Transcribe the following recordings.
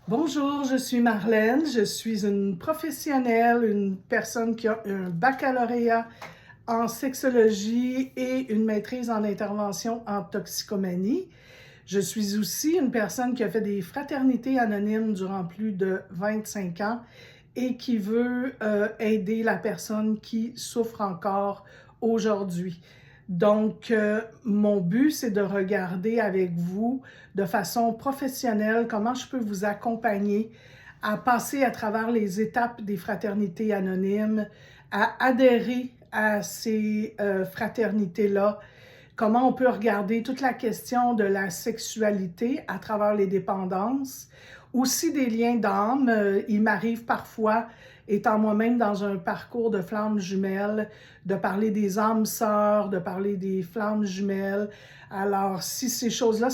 Bonjour, je suis Marlène, je suis une professionnelle, une personne qui a un baccalauréat en sexologie et une maîtrise en intervention en toxicomanie. Je suis aussi une personne qui a fait des fraternités anonymes durant plus de 25 ans et qui veut aider la personne qui souffre encore aujourd'hui. Donc, mon but, c'est de regarder avec vous de façon professionnelle comment je peux vous accompagner à passer à travers les étapes des fraternités anonymes, à adhérer à ces fraternités-là, comment on peut regarder toute la question de la sexualité à travers les dépendances, aussi des liens d'âme. Il m'arrive parfois, étant moi-même dans un parcours de flammes jumelles, de parler des âmes sœurs, de parler des flammes jumelles. Alors, si ces choses-là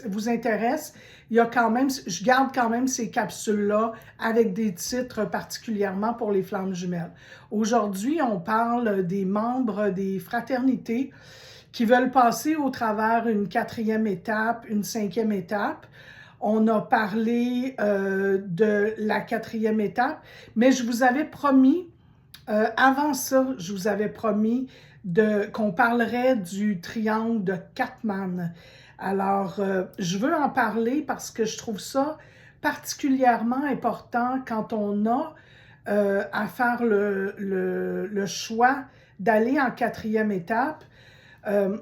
vous intéressent, il y a quand même, je garde quand même ces capsules-là avec des titres particulièrement pour les flammes jumelles. Aujourd'hui, on parle des membres des fraternités qui veulent passer au travers une 4e étape, une 5e étape. On a parlé de la 4e étape, mais je vous avais promis, avant ça, je vous avais promis qu'on parlerait du triangle de Cartman. Alors, je veux en parler parce que je trouve ça particulièrement important quand on a à faire le choix d'aller en 4e étape. Euh,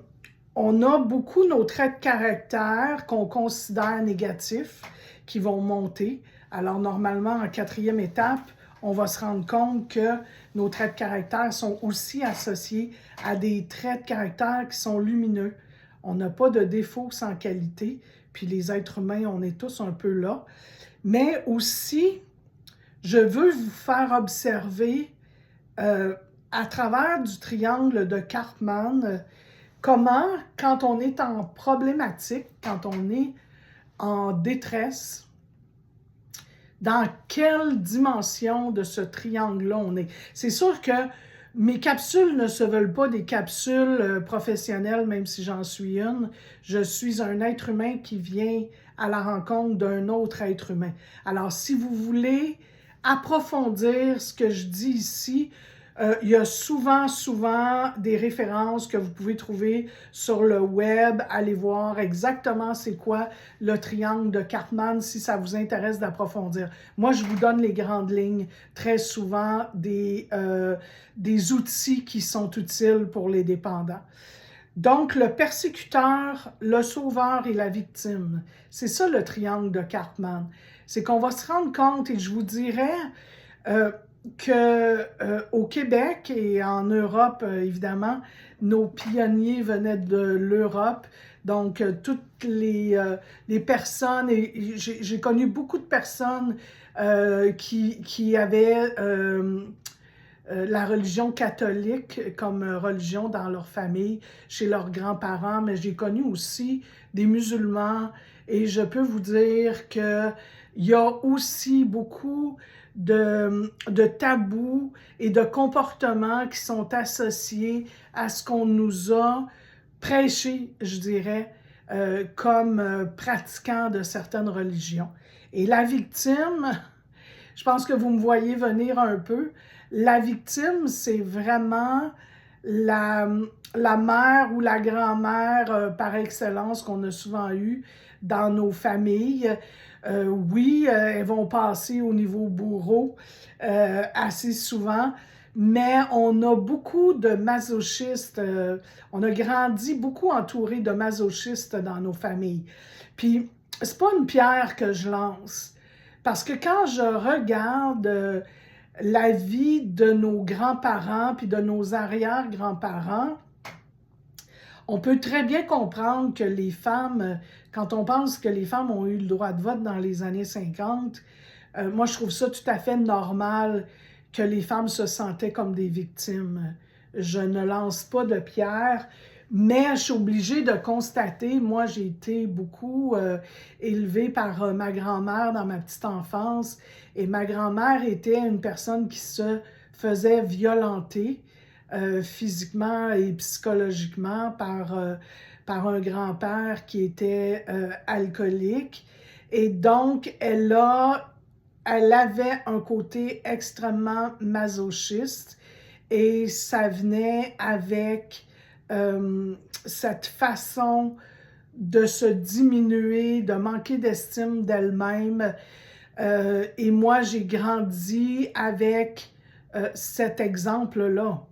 on a beaucoup nos traits de caractère qu'on considère négatifs qui vont monter. Alors, normalement, en 4e étape, on va se rendre compte que nos traits de caractère sont aussi associés à des traits de caractère qui sont lumineux. On n'a pas de défaut sans qualité, puis les êtres humains, on est tous un peu là. Mais aussi, je veux vous faire observer à travers du triangle de Cartman, comment, quand on est en problématique, quand on est en détresse, dans quelle dimension de ce triangle-là on est. C'est sûr que mes capsules ne se veulent pas des capsules professionnelles, même si j'en suis une. Je suis un être humain qui vient à la rencontre d'un autre être humain. Alors, si vous voulez approfondir ce que je dis ici, il y a souvent des références que vous pouvez trouver sur le web. Allez voir exactement c'est quoi le triangle de Cartman si ça vous intéresse d'approfondir. Moi, je vous donne les grandes lignes, très souvent des outils qui sont utiles pour les dépendants. Donc, le persécuteur, le sauveur et la victime. C'est ça le triangle de Cartman. C'est qu'on va se rendre compte, et je vous dirais qu'au Québec et en Europe, évidemment, nos pionniers venaient de l'Europe. Donc, toutes les personnes, et j'ai connu beaucoup de personnes qui avaient la religion catholique comme religion dans leur famille, chez leurs grands-parents, mais j'ai connu aussi des musulmans et je peux vous dire qu'il y a aussi beaucoup de tabous et de comportements qui sont associés à ce qu'on nous a prêché, je dirais, comme pratiquants de certaines religions. Et la victime, je pense que vous me voyez venir un peu. La victime, c'est vraiment la mère ou la grand-mère par excellence qu'on a souvent eu dans nos familles. Oui, elles vont passer au niveau bourreau assez souvent, mais on a beaucoup de masochistes. On a grandi beaucoup entouré de masochistes dans nos familles. Puis, c'est pas une pierre que je lance. Parce que quand je regarde la vie de nos grands-parents puis de nos arrière-grands-parents, on peut très bien comprendre que les femmes, quand on pense que les femmes ont eu le droit de vote dans les années 50, moi je trouve ça tout à fait normal que les femmes se sentaient comme des victimes. Je ne lance pas de pierre, mais je suis obligée de constater, moi j'ai été beaucoup élevée par ma grand-mère dans ma petite enfance, et ma grand-mère était une personne qui se faisait violenter physiquement et psychologiquement par un grand-père qui était alcoolique. Et donc, elle avait un côté extrêmement masochiste et ça venait avec cette façon de se diminuer, de manquer d'estime d'elle-même. Et moi, j'ai grandi avec cet exemple-là.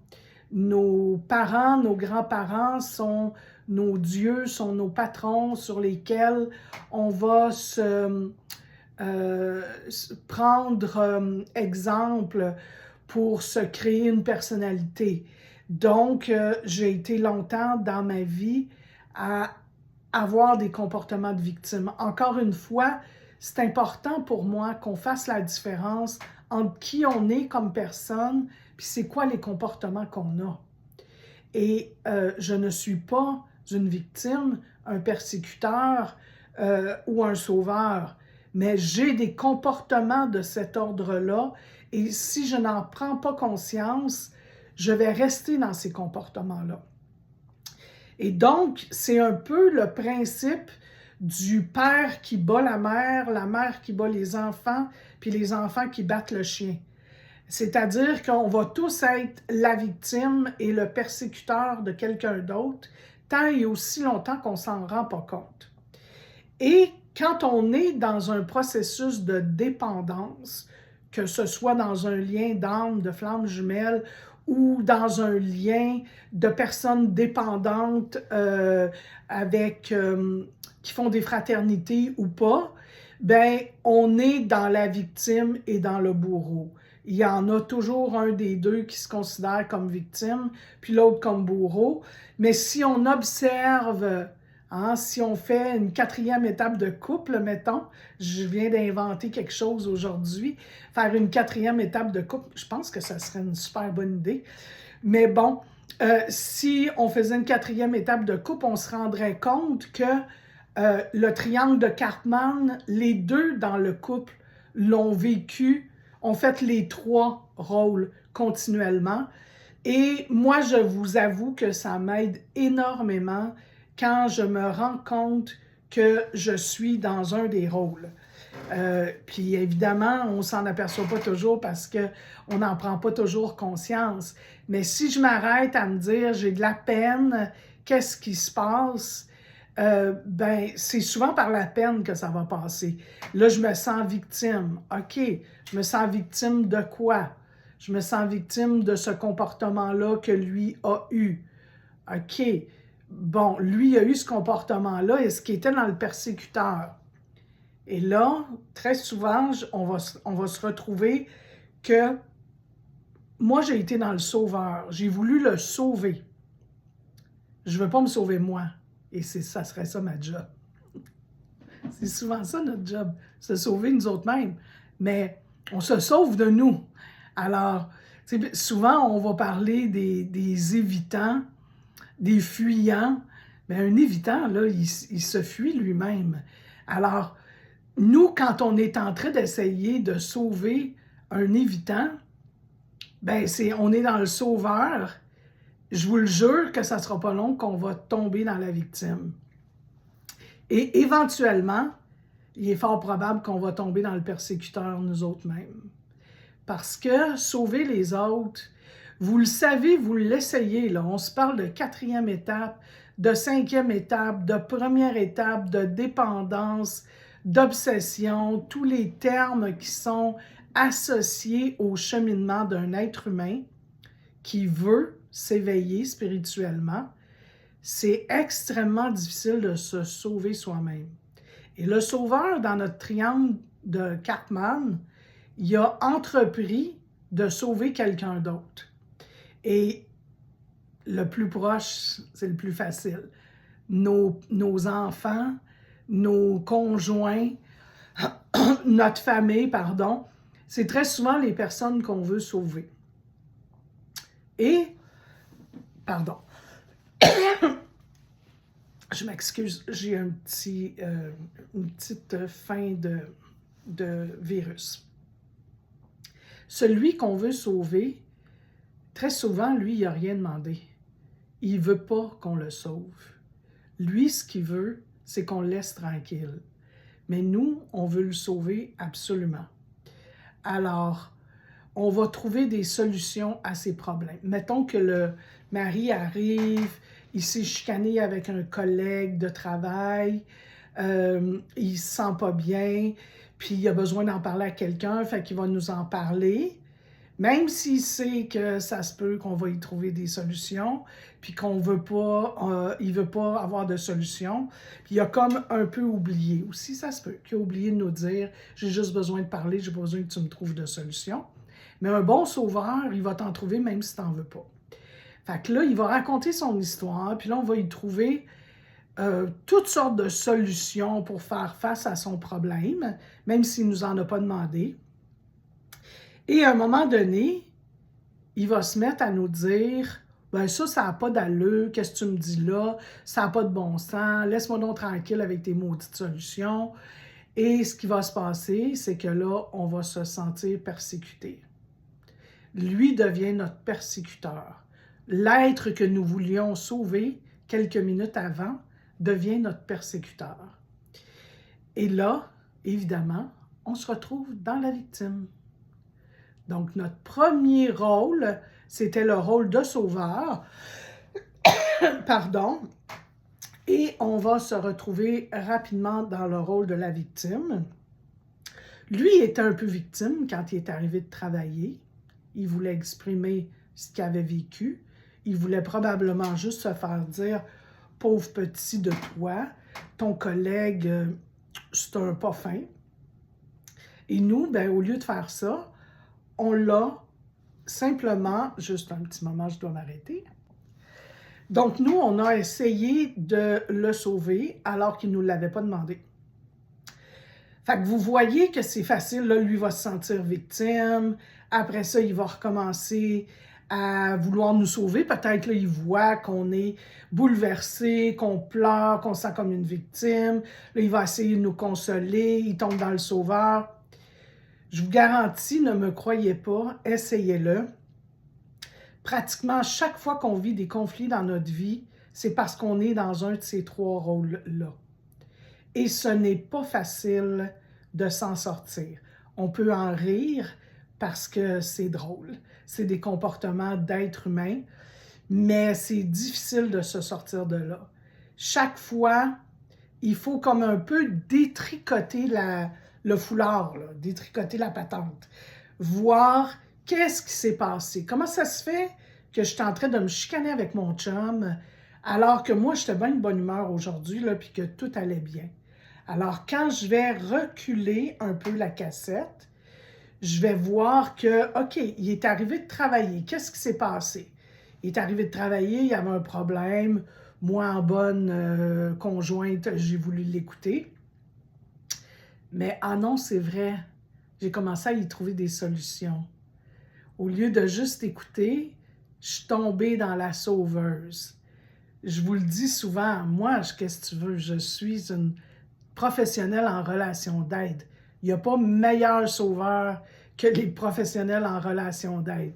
Nos parents, nos grands-parents sont nos dieux, sont nos patrons sur lesquels on va prendre exemple pour se créer une personnalité. Donc, j'ai été longtemps dans ma vie à avoir des comportements de victime. Encore une fois, c'est important pour moi qu'on fasse la différence entre qui on est comme personne, puis c'est quoi les comportements qu'on a. Et je ne suis pas une victime, un persécuteur ou un sauveur, mais j'ai des comportements de cet ordre-là, et si je n'en prends pas conscience, je vais rester dans ces comportements-là. Et donc, c'est un peu le principe du père qui bat la mère qui bat les enfants, puis les enfants qui battent le chien. C'est-à-dire qu'on va tous être la victime et le persécuteur de quelqu'un d'autre, tant et aussi longtemps qu'on ne s'en rend pas compte. Et quand on est dans un processus de dépendance, que ce soit dans un lien d'âme, de flamme jumelle, ou dans un lien de personnes dépendantes qui font des fraternités ou pas, ben on est dans la victime et dans le bourreau. Il y en a toujours un des deux qui se considère comme victime, puis l'autre comme bourreau. Mais si on observe, si on fait une 4e étape de couple, mettons, je viens d'inventer quelque chose aujourd'hui, faire une 4e étape de couple, je pense que ça serait une super bonne idée. Mais bon, si on faisait une 4e étape de couple, on se rendrait compte que le triangle de Karpman, les deux dans le couple l'ont vécu, ont fait les 3 rôles continuellement. Et moi, je vous avoue que ça m'aide énormément quand je me rends compte que je suis dans un des rôles. Puis évidemment, on ne s'en aperçoit pas toujours parce qu'on n'en prend pas toujours conscience. Mais si je m'arrête à me dire, j'ai de la peine, qu'est-ce qui se passe? Ben, c'est souvent par la peine que ça va passer. Là, je me sens victime. OK, je me sens victime de quoi? Je me sens victime de ce comportement-là que lui a eu. OK, bon, lui a eu ce comportement-là, et ce qui était dans le persécuteur. Et là, très souvent, on va se retrouver que moi, j'ai été dans le sauveur. J'ai voulu le sauver. Je ne veux pas me sauver moi. Et ça serait ça ma job. C'est souvent ça notre job, se sauver nous autres mêmes. Mais on se sauve de nous. Alors, souvent, on va parler des évitants, des fuyants. Mais un évitant, là, il se fuit lui-même. Alors, nous, quand on est en train d'essayer de sauver un évitant, ben on est dans le sauveur. Je vous le jure que ça ne sera pas long qu'on va tomber dans la victime. Et éventuellement, il est fort probable qu'on va tomber dans le persécuteur nous autres mêmes. Parce que sauver les autres, vous le savez, vous l'essayez, là. On se parle de 4e étape, de 5e étape, de première étape, de dépendance, d'obsession, tous les termes qui sont associés au cheminement d'un être humain qui veut s'éveiller spirituellement. C'est extrêmement difficile de se sauver soi-même. Et le sauveur, dans notre triangle de Karpman, il a entrepris de sauver quelqu'un d'autre. Et le plus proche, c'est le plus facile. Nos enfants, nos conjoints, notre famille, pardon, c'est très souvent les personnes qu'on veut sauver. Et, pardon, je m'excuse, j'ai une petite fin de virus. Celui qu'on veut sauver, très souvent, lui, il n'a rien demandé. Il ne veut pas qu'on le sauve. Lui, ce qu'il veut, c'est qu'on le laisse tranquille. mais nous, on veut le sauver absolument. Alors, on va trouver des solutions à ces problèmes. Mettons que le mari arrive, il s'est chicané avec un collègue de travail, il se sent pas bien, puis il a besoin d'en parler à quelqu'un, fait qu'il va nous en parler, même s'il sait que ça se peut qu'on va y trouver des solutions, puis qu'on veut pas, il veut pas avoir de solution, puis il a comme un peu oublié. Aussi, ça se peut qu'il a oublié de nous dire « J'ai juste besoin de parler, j'ai pas besoin que tu me trouves de solution ». Mais un bon sauveur, il va t'en trouver même si tu n'en veux pas. Fait que là, il va raconter son histoire, puis là, on va y trouver toutes sortes de solutions pour faire face à son problème, même s'il ne nous en a pas demandé. Et à un moment donné, il va se mettre à nous dire « Ben ça n'a pas d'allure, qu'est-ce que tu me dis là? Ça n'a pas de bon sens, laisse-moi donc tranquille avec tes maudites solutions. » Et ce qui va se passer, c'est que là, on va se sentir persécuté. Lui devient notre persécuteur. L'être que nous voulions sauver quelques minutes avant devient notre persécuteur. Et là, évidemment, on se retrouve dans la victime. Donc, notre premier rôle, c'était le rôle de sauveur, pardon, et on va se retrouver rapidement dans le rôle de la victime. Lui était un peu victime quand il est arrivé de travailler. Il voulait exprimer ce qu'il avait vécu. Il voulait probablement juste se faire dire « Pauvre petit de toi, ton collègue, c'est un pas fin. » Et nous, ben, au lieu de faire ça, on l'a simplement... Juste un petit moment, je dois m'arrêter. Donc, nous, on a essayé de le sauver alors qu'il ne nous l'avait pas demandé. Fait que vous voyez que c'est facile, là, lui va se sentir victime. Après ça, il va recommencer à vouloir nous sauver. Peut-être là, il voit qu'on est bouleversé, qu'on pleure, qu'on se sent comme une victime. Là, il va essayer de nous consoler, il tombe dans le sauveur. Je vous garantis, ne me croyez pas, essayez-le. Pratiquement chaque fois qu'on vit des conflits dans notre vie, c'est parce qu'on est dans un de ces trois rôles-là. Et ce n'est pas facile de s'en sortir. On peut en rire parce que c'est drôle. C'est des comportements d'être humain, mais c'est difficile de se sortir de là. Chaque fois, il faut comme un peu détricoter le foulard, là, détricoter la patente, voir qu'est-ce qui s'est passé. Comment ça se fait que je suis en train de me chicaner avec mon chum alors que moi, j'étais bien de bonne humeur aujourd'hui, là, puis que tout allait bien. Alors, quand je vais reculer un peu la cassette, je vais voir que, OK, il est arrivé de travailler. Qu'est-ce qui s'est passé? Il est arrivé de travailler, il y avait un problème. Moi, en bonne conjointe, j'ai voulu l'écouter. Mais, ah non, c'est vrai, j'ai commencé à y trouver des solutions. Au lieu de juste écouter, je suis tombée dans la sauveuse. Je vous le dis souvent, moi, qu'est-ce que tu veux, je suis une professionnelle en relation d'aide. Il n'y a pas meilleur sauveur que les professionnels en relation d'aide.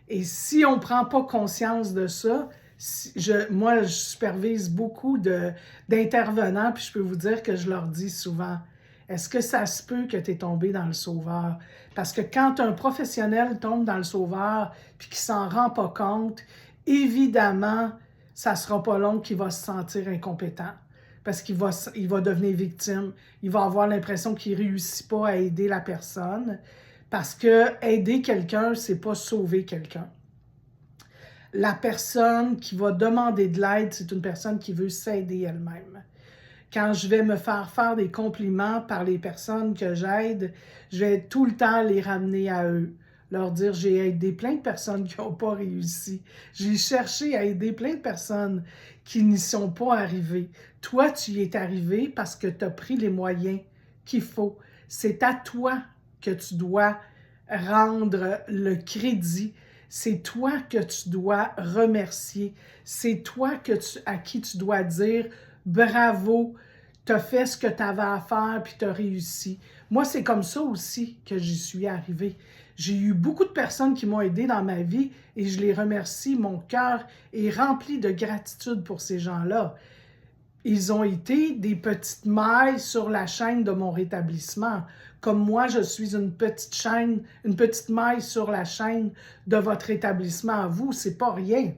Et si on ne prend pas conscience de ça, moi, je supervise beaucoup d'intervenants, puis je peux vous dire que je leur dis souvent, est-ce que ça se peut que tu es tombé dans le sauveur? Parce que quand un professionnel tombe dans le sauveur puis qu'il ne s'en rend pas compte, évidemment, ça ne sera pas long qu'il va se sentir incompétent parce qu'il va devenir victime. Il va avoir l'impression qu'il ne réussit pas à aider la personne parce que aider quelqu'un, ce n'est pas sauver quelqu'un. La personne qui va demander de l'aide, c'est une personne qui veut s'aider elle-même. Quand je vais me faire des compliments par les personnes que j'aide, je vais tout le temps les ramener à eux. Leur dire, j'ai aidé plein de personnes qui n'ont pas réussi. J'ai cherché à aider plein de personnes qui n'y sont pas arrivées. Toi, tu y es arrivé parce que tu as pris les moyens qu'il faut. C'est à toi que tu dois rendre le crédit. C'est toi que tu dois remercier. C'est toi à qui tu dois dire bravo, tu as fait ce que tu avais à faire puis tu as réussi. Moi, c'est comme ça aussi que j'y suis arrivée. J'ai eu beaucoup de personnes qui m'ont aidé dans ma vie et je les remercie. Mon cœur est rempli de gratitude pour ces gens-là. ils ont été des petites mailles sur la chaîne de mon rétablissement. Comme moi, je suis une petite maille sur la chaîne de votre rétablissement à vous, c'est pas rien.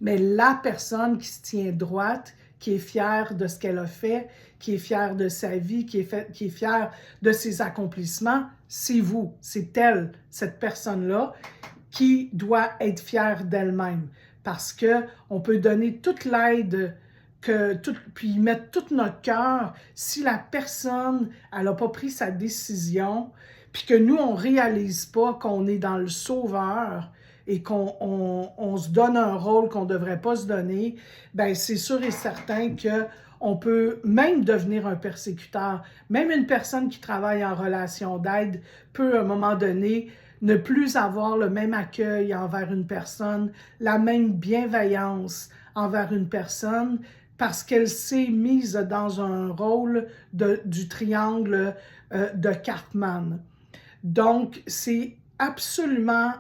Mais la personne qui se tient droite, qui est fière de ce qu'elle a fait, qui est fière de sa vie, qui est fière de ses accomplissements, c'est vous, c'est elle, cette personne-là, qui doit être fière d'elle-même. Parce qu'on peut donner toute l'aide, puis mettre tout notre cœur, si la personne, elle n'a pas pris sa décision, puis que nous, on ne réalise pas qu'on est dans le sauveur, et qu'on se donne un rôle qu'on ne devrait pas se donner, bien, c'est sûr et certain qu'on peut même devenir un persécuteur. Même une personne qui travaille en relation d'aide peut, à un moment donné, ne plus avoir le même accueil envers une personne, la même bienveillance envers une personne, parce qu'elle s'est mise dans un rôle du triangle de Cartman. Donc, c'est absolument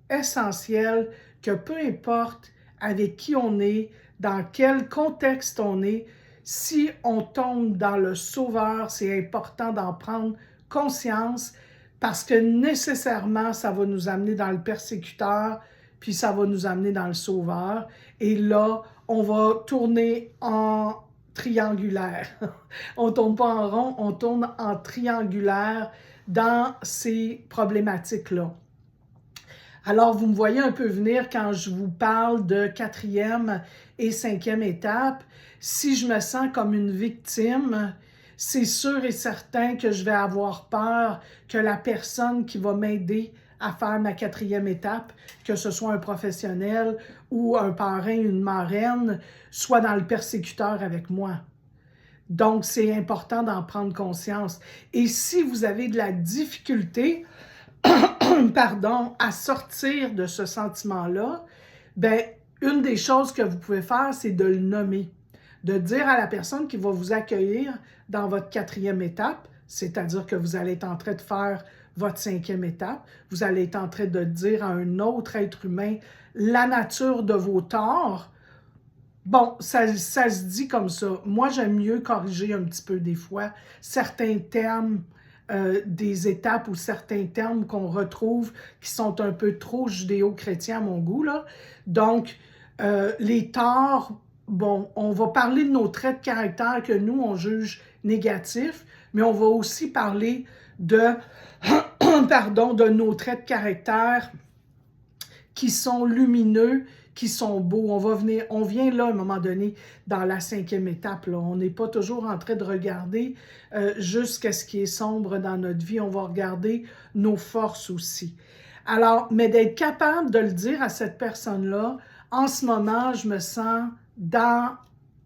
essentiel que peu importe avec qui on est, dans quel contexte on est, si on tombe dans le sauveur, c'est important d'en prendre conscience parce que nécessairement, ça va nous amener dans le persécuteur, puis ça va nous amener dans le sauveur. Et là, on va tourner en triangulaire. On ne tourne pas en rond, on tourne en triangulaire dans ces problématiques-là. Alors, vous me voyez un peu venir quand je vous parle de 4e et 5e étape. Si je me sens comme une victime, c'est sûr et certain que je vais avoir peur que la personne qui va m'aider à faire ma 4e étape, que ce soit un professionnel ou un parrain, une marraine, soit dans le persécuteur avec moi. Donc, c'est important d'en prendre conscience. Et si vous avez de la difficulté, pardon, à sortir de ce sentiment-là, bien, une des choses que vous pouvez faire, c'est de le nommer. De dire à la personne qui va vous accueillir dans votre 4e étape, c'est-à-dire que vous allez être en train de faire votre 5e étape, vous allez être en train de dire à un autre être humain la nature de vos torts. Bon, ça se dit comme ça. Moi, j'aime mieux corriger un petit peu des fois certains termes des étapes ou certains termes qu'on retrouve qui sont un peu trop judéo-chrétiens à mon goût, là. Donc, les torts, bon, on va parler de nos traits de caractère que nous, on juge négatifs, mais on va aussi parler de, pardon, de nos traits de caractère qui sont lumineux, qui sont beaux. On vient là, à un moment donné, dans la 5e étape. Là. On n'est pas toujours en train de regarder jusqu'à ce qui est sombre dans notre vie. On va regarder nos forces aussi. Alors, mais d'être capable de le dire à cette personne-là, en ce moment, je me sens dans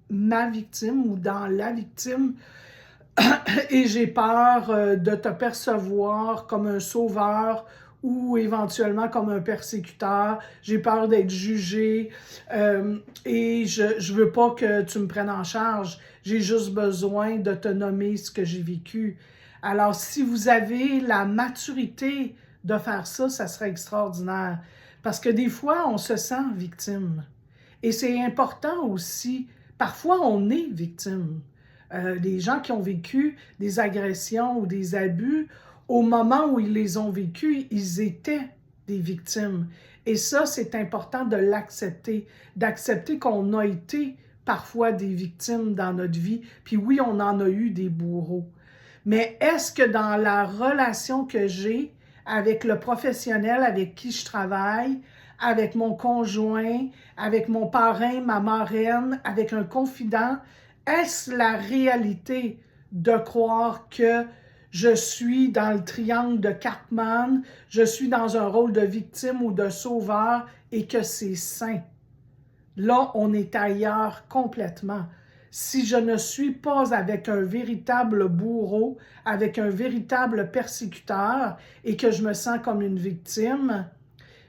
ma victime ou dans la victime et j'ai peur de te percevoir comme un sauveur ou éventuellement comme un persécuteur. J'ai peur d'être jugé et je veux pas que tu me prennes en charge. J'ai juste besoin de te nommer ce que j'ai vécu. Alors, si vous avez la maturité de faire ça, ça serait extraordinaire. Parce que des fois, on se sent victime. Et c'est important aussi, parfois on est victime. Les gens qui ont vécu des agressions ou des abus, au moment où ils les ont vécus, ils étaient des victimes. Et ça, c'est important de l'accepter, d'accepter qu'on a été parfois des victimes dans notre vie. Puis oui, on en a eu des bourreaux. Mais est-ce que dans la relation que j'ai avec le professionnel avec qui je travaille, avec mon conjoint, avec mon parrain, ma marraine, avec un confident, est-ce la réalité de croire que je suis dans le triangle de Cartman, je suis dans un rôle de victime ou de sauveur et que c'est sain? Là, on est ailleurs complètement. Si je ne suis pas avec un véritable bourreau, avec un véritable persécuteur et que je me sens comme une victime,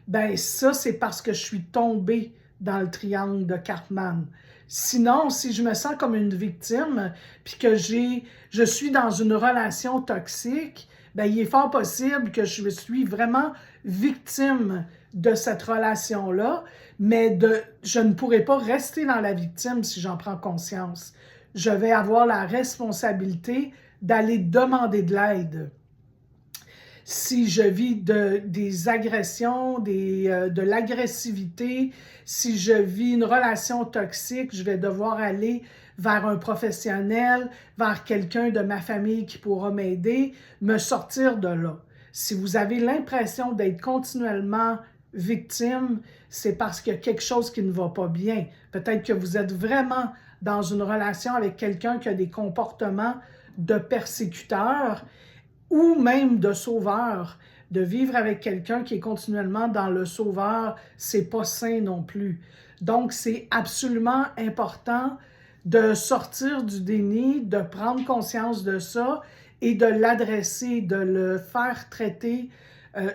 ben ça, c'est parce que je suis tombée dans le triangle de Cartman. Sinon, si je me sens comme une victime, puis que je suis dans une relation toxique, ben il est fort possible que je suis vraiment victime de cette relation-là, mais je ne pourrai pas rester dans la victime si j'en prends conscience. Je vais avoir la responsabilité d'aller demander de l'aide. Si je vis des agressions, de l'agressivité, si je vis une relation toxique, je vais devoir aller vers un professionnel, vers quelqu'un de ma famille qui pourra m'aider, me sortir de là. Si vous avez l'impression d'être continuellement victime, c'est parce qu'il y a quelque chose qui ne va pas bien. Peut-être que vous êtes vraiment dans une relation avec quelqu'un qui a des comportements de persécuteur ou même de sauveur. De vivre avec quelqu'un qui est continuellement dans le sauveur, c'est pas sain non plus. Donc, c'est absolument important de sortir du déni, de prendre conscience de ça et de l'adresser, de le faire traiter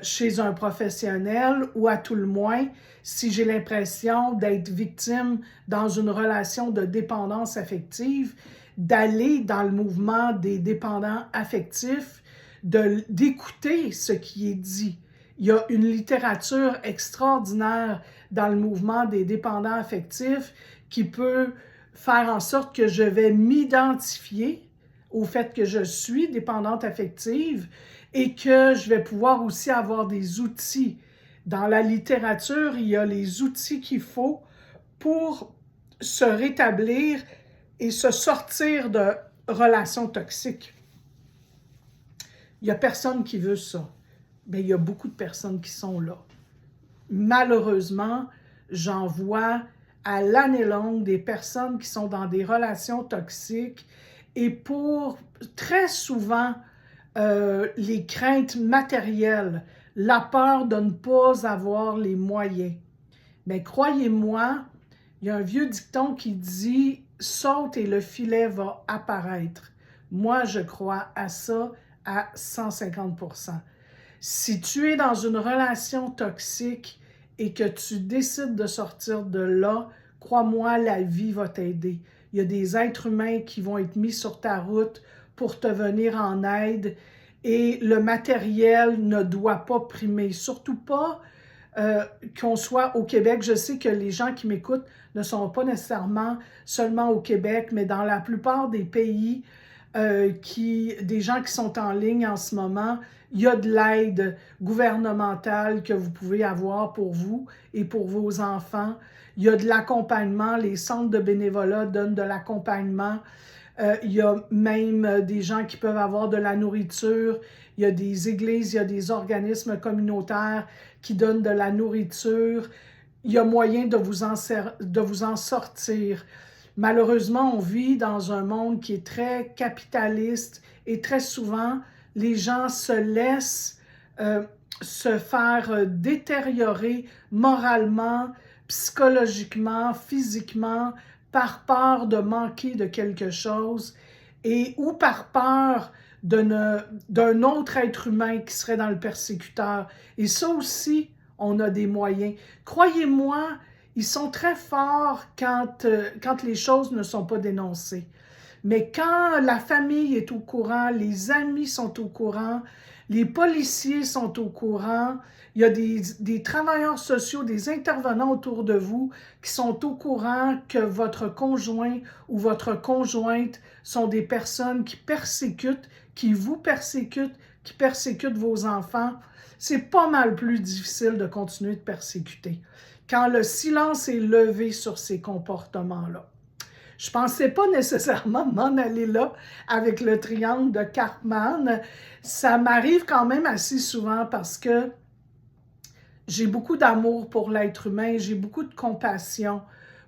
chez un professionnel ou à tout le moins, si j'ai l'impression d'être victime dans une relation de dépendance affective, d'aller dans le mouvement des dépendants affectifs, d'écouter ce qui est dit. Il y a une littérature extraordinaire dans le mouvement des dépendants affectifs qui peut faire en sorte que je vais m'identifier au fait que je suis dépendante affective et que je vais pouvoir aussi avoir des outils. Dans la littérature, il y a les outils qu'il faut pour se rétablir et se sortir de relations toxiques. Il n'y a personne qui veut ça, mais il y a beaucoup de personnes qui sont là. Malheureusement, j'en vois à l'année longue des personnes qui sont dans des relations toxiques et pour très souvent les craintes matérielles, la peur de ne pas avoir les moyens. Mais croyez-moi, il y a un vieux dicton qui dit « saute et le filet va apparaître ». Moi, je crois à ça à 150%. Si tu es dans une relation toxique et que tu décides de sortir de là, crois-moi, la vie va t'aider. Il y a des êtres humains qui vont être mis sur ta route pour te venir en aide et le matériel ne doit pas primer, surtout pas qu'on soit au Québec. Je sais que les gens qui m'écoutent ne sont pas nécessairement seulement au Québec, mais dans la plupart des pays, des gens qui sont en ligne en ce moment, il y a de l'aide gouvernementale que vous pouvez avoir pour vous et pour vos enfants. Il y a de l'accompagnement, les centres de bénévolat donnent de l'accompagnement. Il y a même des gens qui peuvent avoir de la nourriture. Il y a des églises, il y a des organismes communautaires qui donnent de la nourriture. Il y a moyen de vous en sortir. Malheureusement, on vit dans un monde qui est très capitaliste et très souvent, les gens se laissent se faire détériorer moralement, psychologiquement, physiquement, par peur de manquer de quelque chose ou par peur d'un autre être humain qui serait dans le persécuteur. Et ça aussi, on a des moyens. Croyez-moi, ils sont très forts quand les choses ne sont pas dénoncées. Mais quand la famille est au courant, les amis sont au courant, les policiers sont au courant, il y a des travailleurs sociaux, des intervenants autour de vous qui sont au courant que votre conjoint ou votre conjointe sont des personnes qui persécutent, qui vous persécutent, qui persécutent vos enfants, c'est pas mal plus difficile de continuer de persécuter. Quand le silence est levé sur ces comportements-là. Je ne pensais pas nécessairement m'en aller là avec le triangle de Karpman. Ça m'arrive quand même assez souvent parce que j'ai beaucoup d'amour pour l'être humain, j'ai beaucoup de compassion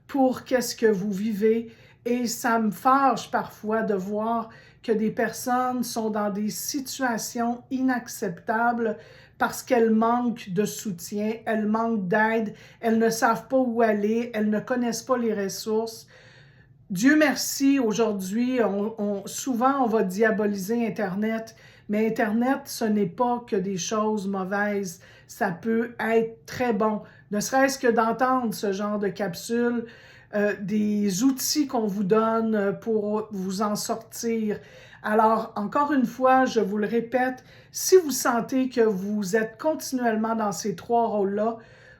pour qu'est-ce que vous vivez et ça me fâche parfois de voir que des personnes sont dans des situations inacceptables parce qu'elles manquent de soutien, elles manquent d'aide, elles ne savent pas où aller, elles ne connaissent pas les ressources. Dieu merci, aujourd'hui, souvent on va diaboliser Internet, mais Internet, ce n'est pas que des choses mauvaises. Ça peut être très bon. Ne serait-ce que d'entendre ce genre de capsules, des outils qu'on vous donne pour vous en sortir. Alors, encore une fois, je vous le répète, si vous sentez que vous êtes continuellement dans ces trois rôles-là,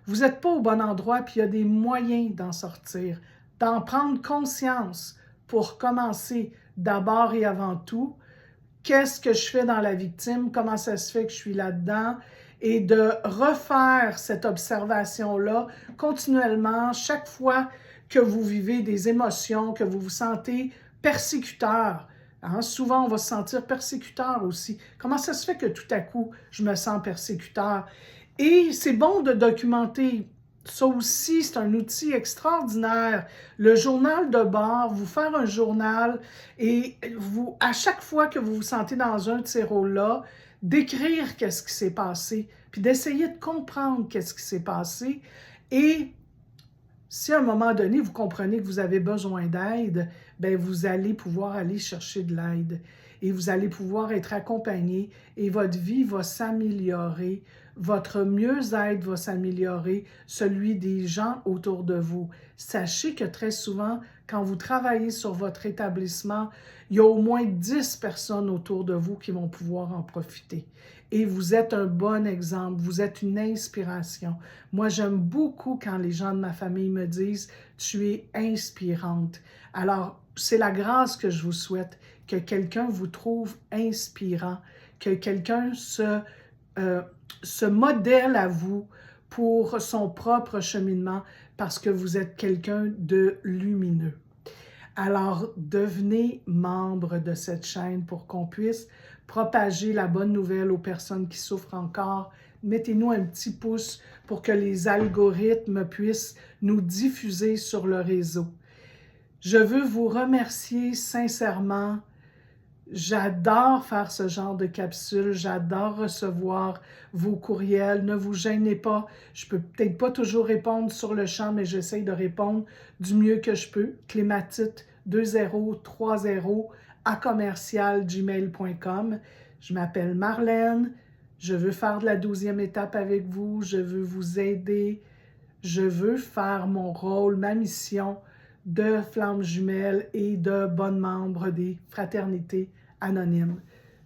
vous n'êtes pas au bon endroit, puis il y a des moyens d'en sortir, d'en prendre conscience pour commencer d'abord et avant tout. Qu'est-ce que je fais dans la victime? Comment ça se fait que je suis là-dedans? Et de refaire cette observation-là continuellement, chaque fois que vous vivez des émotions, que vous vous sentez persécuteur. Hein? Souvent, on va se sentir persécuteur aussi. Comment ça se fait que tout à coup, je me sens persécuteur? Et c'est bon de documenter. Ça aussi, c'est un outil extraordinaire. Le journal de bord, vous faire un journal et vous, à chaque fois que vous vous sentez dans un de ces rôles-là, d'écrire qu'est-ce qui s'est passé, puis d'essayer de comprendre qu'est-ce qui s'est passé. Et si à un moment donné, vous comprenez que vous avez besoin d'aide, bien, vous allez pouvoir aller chercher de l'aide et vous allez pouvoir être accompagné et votre vie va s'améliorer, votre mieux-être va s'améliorer, celui des gens autour de vous. Sachez que très souvent, quand vous travaillez sur votre établissement, il y a au moins 10 personnes autour de vous qui vont pouvoir en profiter. Et vous êtes un bon exemple, vous êtes une inspiration. Moi, j'aime beaucoup quand les gens de ma famille me disent « tu es inspirante ». Alors, c'est la grâce que je vous souhaite, que quelqu'un vous trouve inspirant, que quelqu'un se modèle à vous pour son propre cheminement parce que vous êtes quelqu'un de lumineux. Alors, devenez membre de cette chaîne pour qu'on puisse propager la bonne nouvelle aux personnes qui souffrent encore. Mettez-nous un petit pouce pour que les algorithmes puissent nous diffuser sur le réseau. Je veux vous remercier sincèrement. J'adore faire ce genre de capsules, j'adore recevoir vos courriels, ne vous gênez pas. Je peux peut-être pas toujours répondre sur le champ, mais j'essaye de répondre du mieux que je peux. clématite2030@gmail.com. Je m'appelle Marlène, je veux faire de la 12e étape avec vous, je veux vous aider, je veux faire mon rôle, ma mission de flamme jumelle et de bonne membre des fraternités anonymes.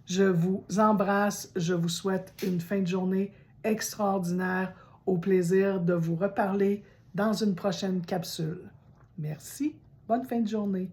Je vous embrasse, je vous souhaite une fin de journée extraordinaire, au plaisir de vous reparler dans une prochaine capsule. Merci, bonne fin de journée.